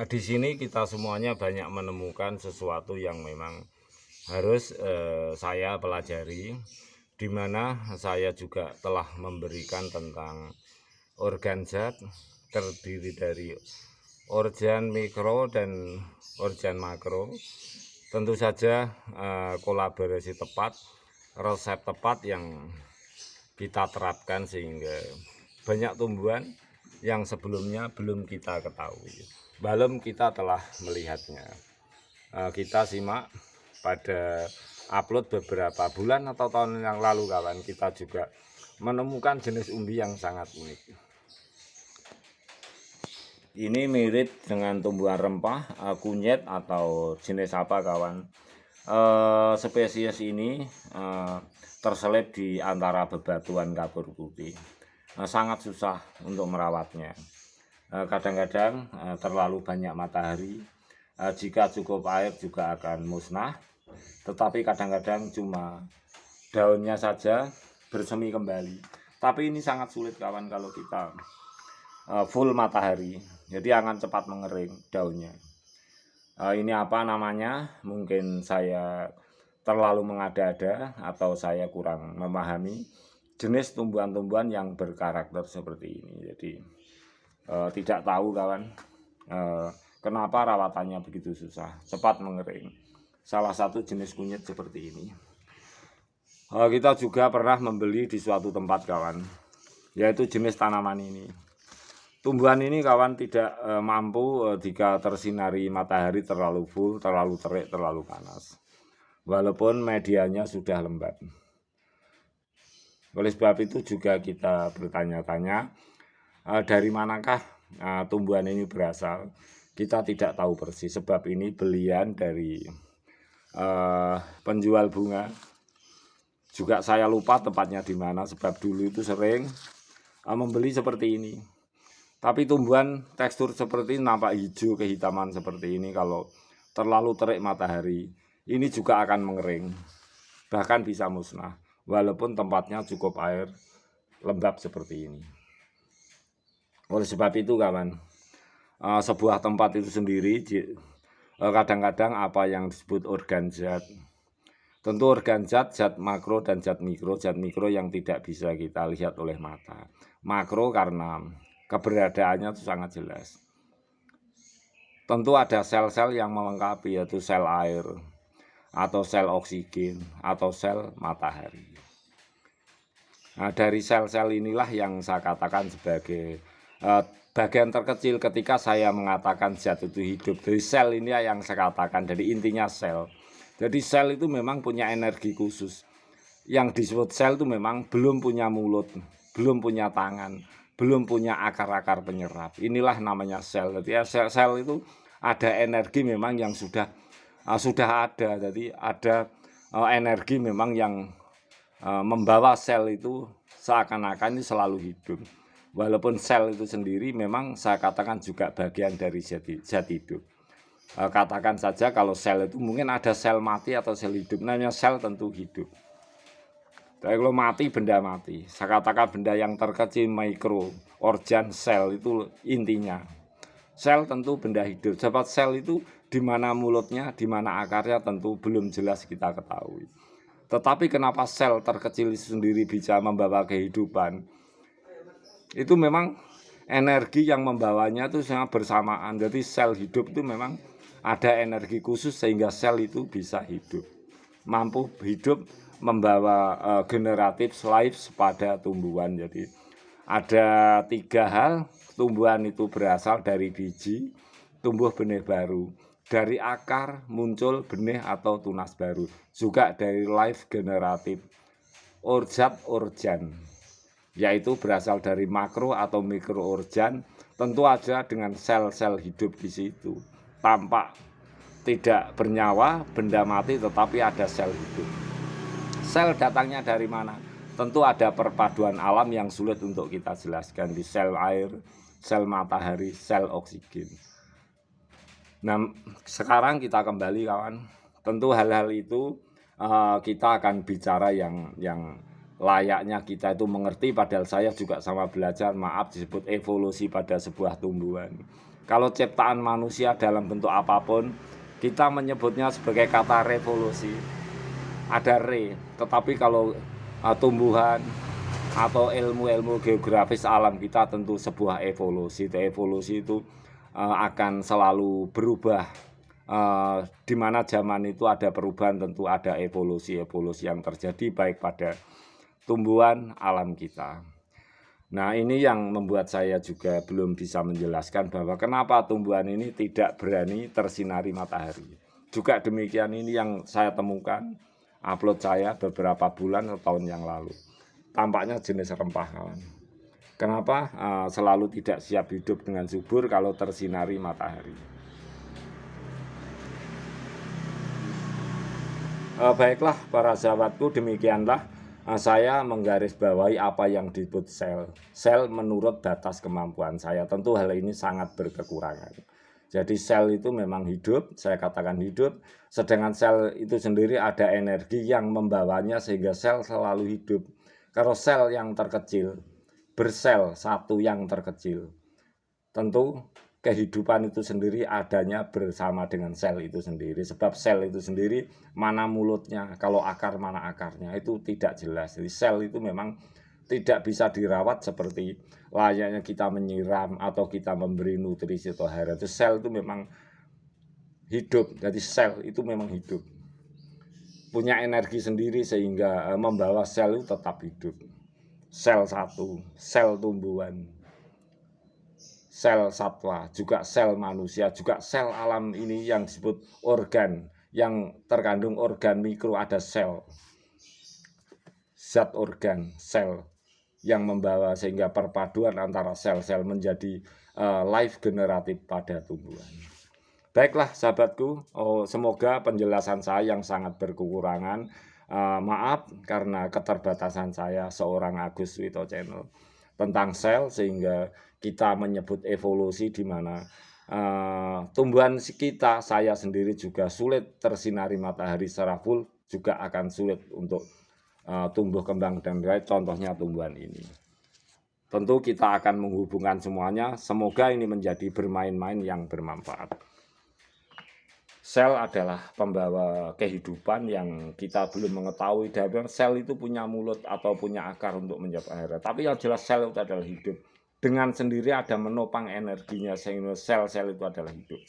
di sini kita semuanya banyak menemukan sesuatu yang memang harus saya pelajari, di mana saya juga telah memberikan tentang organ zat terdiri dari organ mikro dan organ makro. Tentu saja kolaborasi tepat, resep tepat yang kita terapkan sehingga banyak tumbuhan yang sebelumnya belum kita ketahui, belum kita telah melihatnya. Kita simak pada upload beberapa bulan atau tahun yang lalu kawan, kita juga menemukan jenis umbi yang sangat unik. Ini mirip dengan tumbuhan rempah, kunyit atau jenis apa kawan. Spesies ini terselip di antara bebatuan kapur putih. Sangat susah untuk merawatnya. Kadang-kadang terlalu banyak matahari, jika cukup air juga akan musnah. Tetapi kadang-kadang cuma daunnya saja bersemi kembali. Tapi ini sangat sulit kawan kalau kita full matahari, jadi akan cepat mengering daunnya. Ini apa namanya? Mungkin saya terlalu mengada-ada atau saya kurang memahami jenis tumbuhan-tumbuhan yang berkarakter seperti ini. Jadi tidak tahu kawan, kenapa rawatannya begitu susah, cepat mengering. Salah satu jenis kunyit seperti ini. Kita juga pernah membeli di suatu tempat kawan, yaitu jenis tanaman ini. Tumbuhan ini kawan tidak mampu jika tersinari matahari terlalu full, terlalu terik, terlalu panas. Walaupun medianya sudah lembab. Oleh sebab itu juga kita bertanya-tanya, dari manakah tumbuhan ini berasal. Kita tidak tahu persis, sebab ini belian dari penjual bunga. Juga saya lupa tempatnya di mana, sebab dulu itu sering membeli seperti ini. Tapi tumbuhan tekstur seperti ini, nampak hijau kehitaman seperti ini, kalau terlalu terik matahari, ini juga akan mengering, bahkan bisa musnah, walaupun tempatnya cukup air, lembab seperti ini. Oleh sebab itu kawan, sebuah tempat itu sendiri kadang-kadang apa yang disebut organ zat. Tentu organ zat, zat makro dan zat mikro. Zat mikro yang tidak bisa kita lihat oleh mata. Makro karena keberadaannya itu sangat jelas. Tentu ada sel-sel yang melengkapi, yaitu sel air, atau sel oksigen, atau sel matahari. Nah, dari sel-sel inilah yang saya katakan sebagai bagian terkecil ketika saya mengatakan zat itu hidup. Dari sel ini yang saya katakan, dari intinya sel. Jadi sel itu memang punya energi khusus. Yang disebut sel itu memang belum punya mulut, belum punya tangan, belum punya akar-akar penyerap. Inilah namanya sel. Jadi sel itu ada energi memang yang sudah ada. Jadi ada energi memang yang membawa sel itu seakan-akan ini selalu hidup. Walaupun sel itu sendiri memang saya katakan juga bagian dari zat hidup. Katakan saja kalau sel itu mungkin ada sel mati atau sel hidup. Namanya sel tentu hidup. Tapi kalau mati, benda mati. Saya katakan benda yang terkecil, mikro, organ, sel itu intinya. Sel tentu benda hidup. Sebab sel itu di mana mulutnya, di mana akarnya tentu belum jelas kita ketahui. Tetapi kenapa sel terkecil sendiri bisa membawa kehidupan? Itu memang energi yang membawanya itu sangat bersamaan. Jadi sel hidup itu memang ada energi khusus sehingga sel itu bisa hidup. Mampu hidup membawa generatif life pada tumbuhan. Jadi ada 3 hal. Tumbuhan itu berasal dari biji, tumbuh benih baru. Dari akar muncul benih atau tunas baru. Juga dari life generatif organ, yaitu berasal dari makro atau mikro organ. Tentu aja dengan sel-sel hidup di situ. Tampak tidak bernyawa, benda mati, tetapi ada sel hidup. Sel datangnya dari mana? Tentu ada perpaduan alam yang sulit untuk kita jelaskan di sel air, sel matahari, sel oksigen. Nah, sekarang kita kembali kawan. Tentu hal-hal itu kita akan bicara yang layaknya kita itu mengerti, padahal saya juga sama belajar, maaf disebut evolusi pada sebuah tumbuhan. Kalau ciptaan manusia dalam bentuk apapun, kita menyebutnya sebagai kata revolusi. Ada re, tetapi kalau tumbuhan atau ilmu-ilmu geografis alam kita tentu sebuah evolusi. Evolusi itu akan selalu berubah. Di mana zaman itu ada perubahan, tentu ada evolusi yang terjadi baik pada tumbuhan alam kita. Nah, ini yang membuat saya juga belum bisa menjelaskan bahwa kenapa tumbuhan ini tidak berani tersinari matahari. Juga demikian, ini yang saya temukan, upload saya beberapa bulan atau tahun yang lalu. Tampaknya jenis rempah, kawan. Kenapa selalu tidak siap hidup dengan subur kalau tersinari matahari. Baiklah para sahabatku, demikianlah saya menggarisbawahi apa yang disebut sel. Sel menurut batas kemampuan saya. Tentu hal ini sangat berkekurangan. Jadi sel itu memang hidup, saya katakan hidup. Sedangkan sel itu sendiri ada energi yang membawanya sehingga sel selalu hidup. Kalau sel yang terkecil, bersel satu yang terkecil, tentu kehidupan itu sendiri adanya bersama dengan sel itu sendiri. Sebab sel itu sendiri mana mulutnya, kalau akar mana akarnya, itu tidak jelas. Jadi sel itu memang tidak bisa dirawat seperti layaknya kita menyiram atau kita memberi nutrisi atau hara. Itu sel itu memang hidup. Jadi sel itu memang hidup, punya energi sendiri sehingga membawa sel itu tetap hidup. Sel satu, sel tumbuhan, sel satwa, juga sel manusia, juga sel alam ini yang disebut organ, yang terkandung organ mikro, ada sel, zat organ, sel yang membawa sehingga perpaduan antara sel-sel menjadi life generatif pada tumbuhan. Baiklah sahabatku, semoga penjelasan saya yang sangat berkekurangan, maaf karena keterbatasan saya seorang Agus Wito Channel tentang sel, sehingga kita menyebut evolusi di mana tumbuhan kita, saya sendiri juga sulit tersinari matahari secara full, juga akan sulit untuk tumbuh kembang dan baik. Contohnya tumbuhan ini. Tentu kita akan menghubungkan semuanya. Semoga ini menjadi bermain-main yang bermanfaat. Sel adalah pembawa kehidupan yang kita belum mengetahui. Dan sel itu punya mulut atau punya akar untuk menjawab air. Tapi yang jelas sel itu adalah hidup. Dengan sendiri ada menopang energinya sehingga sel-sel itu adalah hidup.